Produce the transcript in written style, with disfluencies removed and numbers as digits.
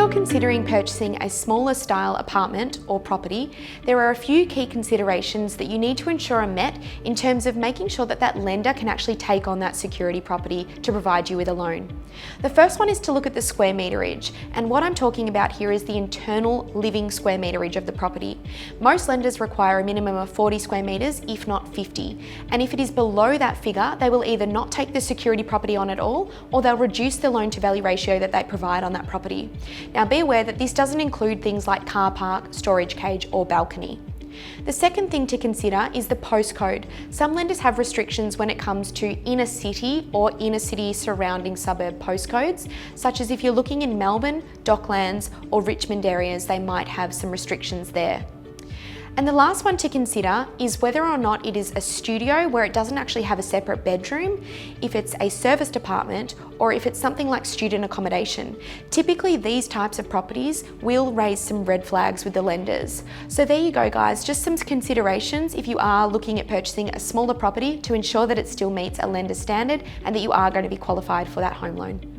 you're considering purchasing a smaller style apartment or property, there are a few key considerations that you need to ensure are met in terms of making sure that that lender can actually take on that security property to provide you with a loan. The first one is to look at the square meterage, and what I'm talking about here is the internal living square meterage of the property. Most lenders require a minimum of 40 square meters, if not 50, and if it is below that figure, they will either not take the security property on at all, or they'll reduce the loan to value ratio that they provide on that property. Now be aware that this doesn't include things like car park, storage cage or balcony. The second thing to consider is the postcode. Some lenders have restrictions when it comes to inner city or inner city surrounding suburb postcodes, such as if you're looking in Melbourne, Docklands or Richmond areas, they might have some restrictions there. And the last one to consider is whether or not it is a studio where it doesn't actually have a separate bedroom, if it's a serviced apartment, or if it's something like student accommodation. Typically, these types of properties will raise some red flags with the lenders. So there you go, guys, just some considerations if you are looking at purchasing a smaller property to ensure that it still meets a lender standard and that you are going to be qualified for that home loan.